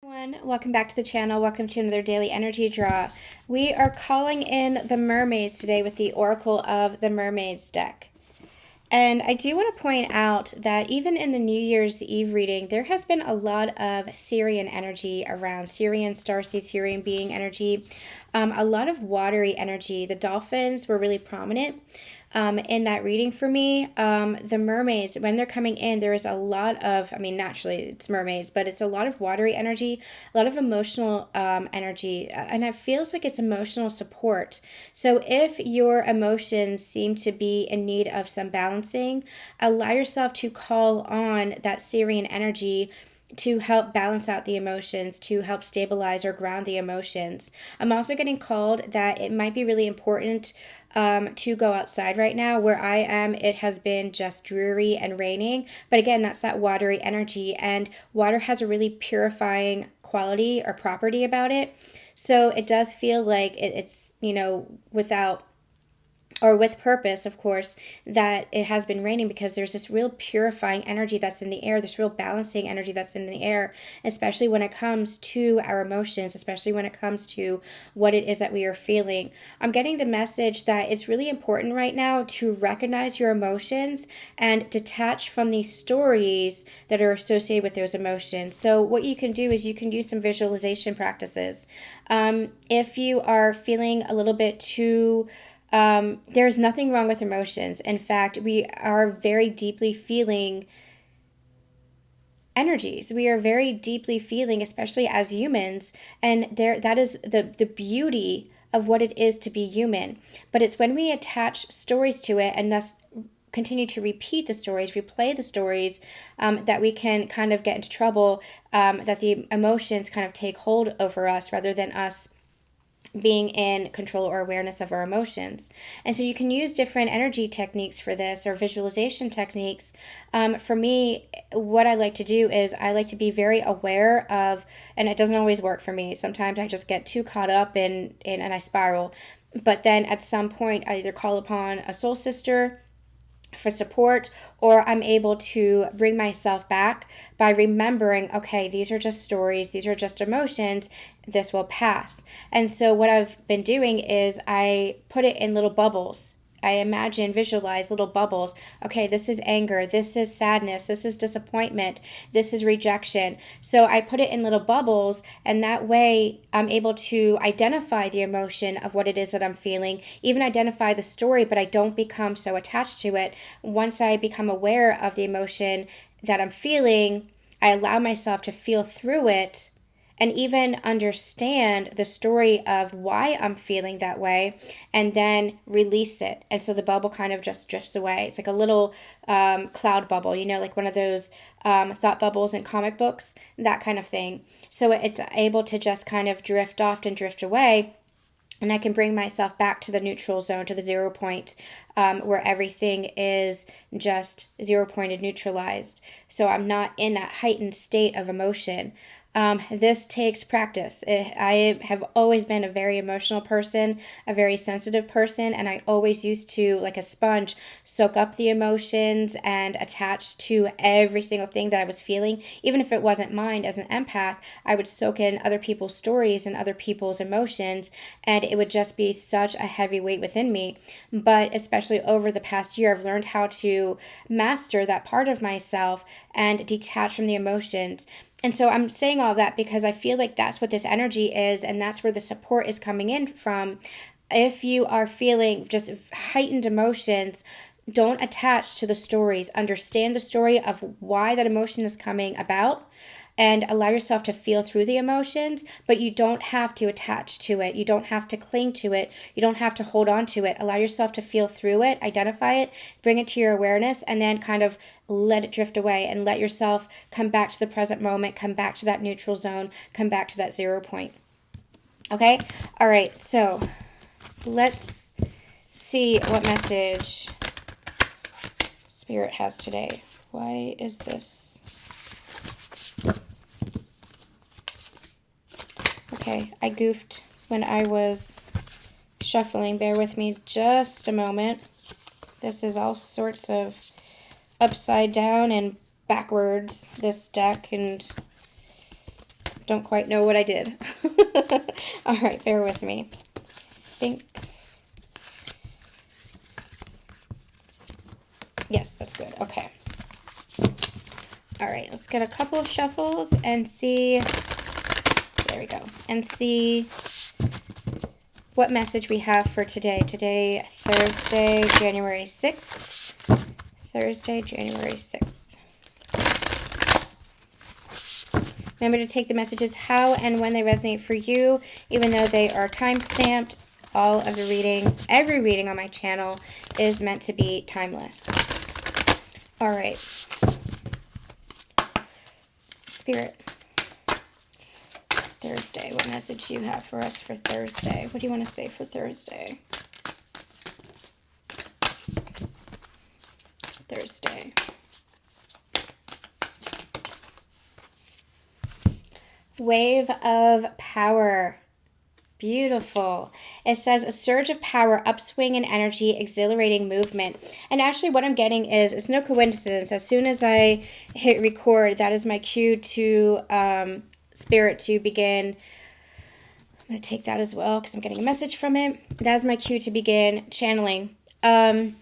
Everyone, welcome back to the channel. Welcome to another daily energy draw. We are calling in the mermaids today with the Oracle of the Mermaids deck. And I do want to point out that even in the New Year's Eve reading, there has been a lot of Syrian energy around, Syrian starseed, Syrian being energy, a lot of watery energy. The dolphins were really prominent in that reading for me. The mermaids, when they're coming in, there is a lot of, naturally it's mermaids, but it's a lot of watery energy, a lot of emotional energy, and it feels like it's emotional support. So if your emotions seem to be in need of some balancing, allow yourself to call on that Syrian energy to help balance out the emotions, to help stabilize or ground the emotions. I'm also getting called that it might be really important to go outside right now. Where I am, it has been just dreary and raining. But again, that's that watery energy, and water has a really purifying quality or property about it. So it does feel like it's, without or with purpose, of course, that it has been raining, because there's this real purifying energy that's in the air, this real balancing energy that's in the air, especially when it comes to our emotions, especially when it comes to what it is that we are feeling. I'm getting the message that it's really important right now to recognize your emotions and detach from these stories that are associated with those emotions. So what you can do is you can use some visualization practices. If you are feeling a little bit too there's nothing wrong with emotions. In fact, we are very deeply feeling energies. We are very deeply feeling, especially as humans, and that is the beauty of what it is to be human. But it's when we attach stories to it and thus continue to repeat the stories, replay the stories, that we can kind of get into trouble, that the emotions kind of take hold over us rather than us being in control or awareness of our emotions. And so you can use different energy techniques for this, or visualization techniques. For me, what I like to do is I like to be very aware of, and it doesn't always work for me. Sometimes I just get too caught up in and I spiral. But then at some point, I either call upon a soul sister for support, or I'm able to bring myself back by remembering, okay, these are just stories, these are just emotions, this will pass. And so what I've been doing is I put it in little bubbles. I imagine, visualize little bubbles. Okay, this is anger, this is sadness, this is disappointment, this is rejection. So I put it in little bubbles, and that way I'm able to identify the emotion of what it is that I'm feeling, even identify the story, but I don't become so attached to it. Once I become aware of the emotion that I'm feeling, I allow myself to feel through it and even understand the story of why I'm feeling that way, and then release it. And so the bubble kind of just drifts away. It's like a little cloud bubble, like one of those thought bubbles in comic books, that kind of thing. So it's able to just kind of drift off and drift away. And I can bring myself back to the neutral zone, to the 0 point, where everything is just 0 pointed, neutralized. So I'm not in that heightened state of emotion. This takes practice. I have always been a very emotional person, a very sensitive person, and I always used to, like a sponge, soak up the emotions and attach to every single thing that I was feeling. Even if it wasn't mine, as an empath, I would soak in other people's stories and other people's emotions, and it would just be such a heavy weight within me. But especially over the past year, I've learned how to master that part of myself and detach from the emotions. And so I'm saying all that because I feel like that's what this energy is, and that's where the support is coming in from. If you are feeling just heightened emotions, don't attach to the stories. Understand the story of why that emotion is coming about, and allow yourself to feel through the emotions, but you don't have to attach to it. You don't have to cling to it. You don't have to hold on to it. Allow yourself to feel through it, identify it, bring it to your awareness, and then kind of let it drift away, and let yourself come back to the present moment, come back to that neutral zone, come back to that 0 point. Okay? All right, so let's see what message Spirit has today. Why is this? Okay, I goofed when I was shuffling. Bear with me just a moment. This is all sorts of upside down and backwards, this deck, and don't quite know what I did. All right, bear with me. Yes, that's good. Okay. All right, let's get a couple of shuffles and see. There we go. And see what message we have for today. Today, Thursday, January 6th. Thursday, January 6th. Remember to take the messages how and when they resonate for you, even though they are time-stamped. All of the readings, every reading on my channel is meant to be timeless. All right. Spirit. Thursday. What message do you have for us for Thursday? What do you want to say for Thursday? Thursday. Wave of power. Beautiful. It says a surge of power, upswing in energy, exhilarating movement. And actually what I'm getting is, it's no coincidence. As soon as I hit record, that is my cue to Spirit to begin. I'm going to take that as well because I'm getting a message from it. That is my cue to begin channeling. When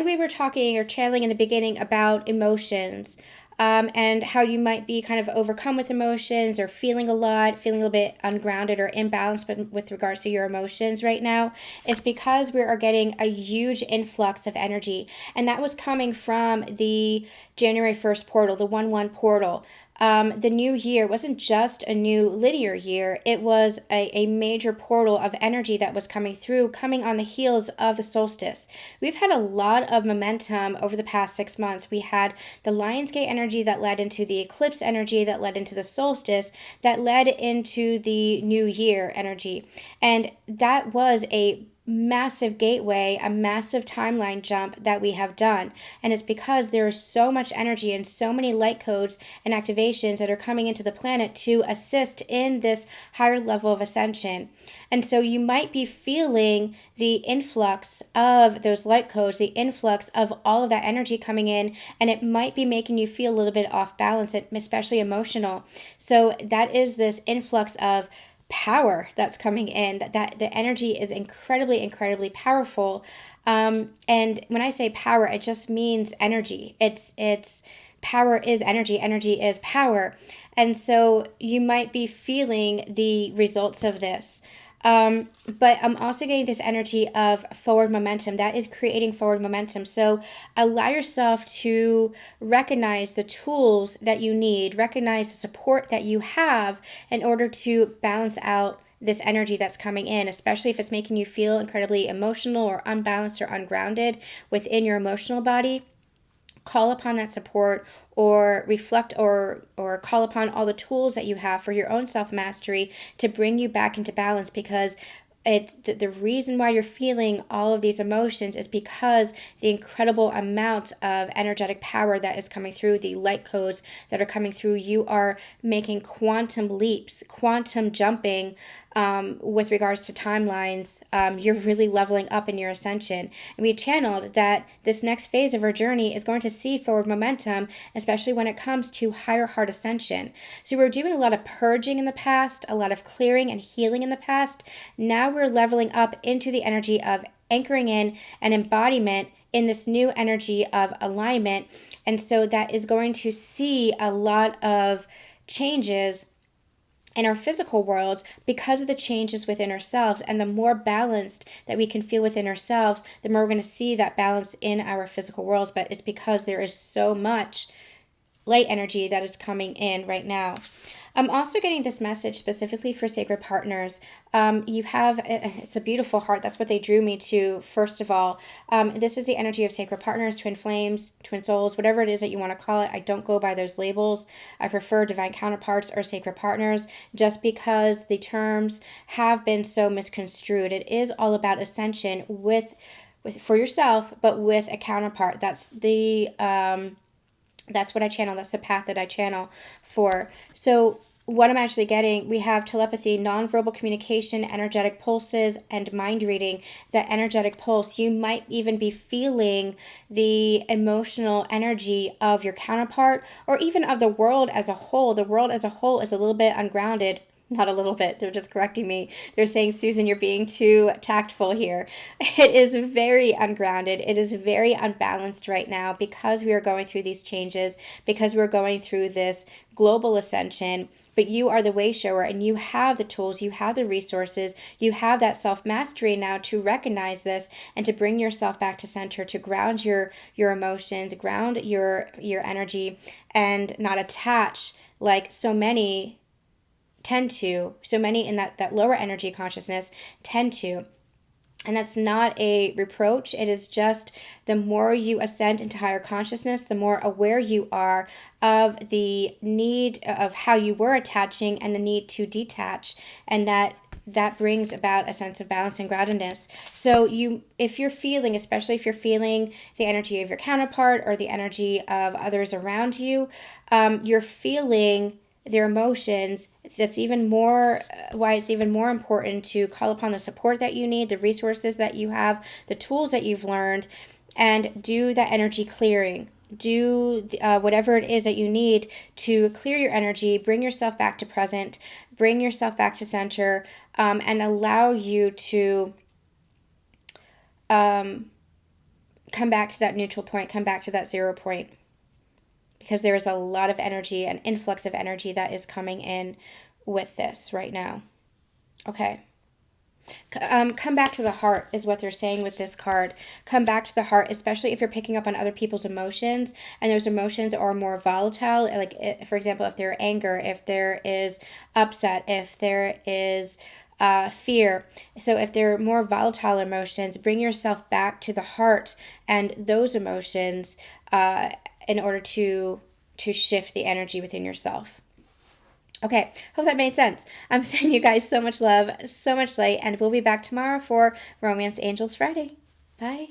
we were talking or channeling in the beginning about emotions, and how you might be kind of overcome with emotions or feeling a lot, feeling a little bit ungrounded or imbalanced with regards to your emotions right now, it's because we are getting a huge influx of energy. And that was coming from the January 1st portal, the 1/1 portal. The new year wasn't just a new linear year. It was a major portal of energy that was coming through, coming on the heels of the solstice. We've had a lot of momentum over the past 6 months. We had the Lionsgate energy that led into the eclipse energy that led into the solstice, that led into the new year energy. And that was a massive gateway, a massive timeline jump that we have done. And it's because there is so much energy and so many light codes and activations that are coming into the planet to assist in this higher level of ascension. And so you might be feeling the influx of those light codes, the influx of all of that energy coming in, and it might be making you feel a little bit off balance, especially emotional. So that is this influx of power that's coming in, that the energy is incredibly powerful. And when I say power, it just means energy. It's power is energy is power. And so you might be feeling the results of this. But I'm also getting this energy of forward momentum that is creating forward momentum. So allow yourself to recognize the tools that you need, recognize the support that you have in order to balance out this energy that's coming in, especially if it's making you feel incredibly emotional or unbalanced or ungrounded within your emotional body. Call upon that support, or reflect or call upon all the tools that you have for your own self-mastery to bring you back into balance, because it's the reason why you're feeling all of these emotions is because the incredible amount of energetic power that is coming through, the light codes that are coming through. You are making quantum leaps, quantum jumping with regards to timelines. You're really leveling up in your ascension. And we channeled that this next phase of our journey is going to see forward momentum, especially when it comes to higher heart ascension. So we're doing a lot of purging in the past, a lot of clearing and healing in the past. Now we're leveling up into the energy of anchoring in an embodiment in this new energy of alignment. And so that is going to see a lot of changes in our physical worlds because of the changes within ourselves. And the more balanced that we can feel within ourselves, the more we're going to see that balance in our physical worlds. But it's because there is so much light energy that is coming in right now. I'm also getting this message specifically for sacred partners. You have, it's a beautiful heart. That's what they drew me to, first of all. This is the energy of sacred partners, twin flames, twin souls, whatever it is that you want to call it. I don't go by those labels. I prefer divine counterparts or sacred partners just because the terms have been so misconstrued. It is all about ascension with for yourself, but with a counterpart. That's the... that's what I channel. That's the path that I channel for. So what I'm actually getting, we have telepathy, nonverbal communication, energetic pulses, and mind reading. That energetic pulse, you might even be feeling the emotional energy of your counterpart or even of the world as a whole. The world as a whole is a little bit ungrounded. Not a little bit. They're just correcting me. They're saying, Susan, you're being too tactful here. It is very ungrounded. It is very unbalanced right now because we are going through these changes, because we're going through this global ascension. But you are the way shower and you have the tools, you have the resources, you have that self mastery now to recognize this and to bring yourself back to center, to ground your emotions, ground your energy, and not attach like so many in that lower energy consciousness tend to. And that's not a reproach. It is just the more you ascend into higher consciousness, the more aware you are of the need of how you were attaching and the need to detach. And that brings about a sense of balance and groundedness. So if you're feeling, especially if you're feeling the energy of your counterpart or the energy of others around you, you're feeling their emotions, that's even more why it's even more important to call upon the support that you need, the resources that you have, the tools that you've learned, and do that energy clearing. Do whatever it is that you need to clear your energy, bring yourself back to present, bring yourself back to center, and allow you to come back to that neutral point, come back to that 0 point. Because there is a lot of energy, an influx of energy that is coming in with this right now. Okay. Come back to the heart is what they're saying with this card. Come back to the heart, especially if you're picking up on other people's emotions and those emotions are more volatile. Like, for example, if there anger, if there is upset, if there is fear. So if they're more volatile emotions, bring yourself back to the heart and those emotions in order to shift the energy within yourself. Okay, hope that made sense. I'm sending you guys so much love, so much light, and we'll be back tomorrow for Romance Angels Friday. Bye.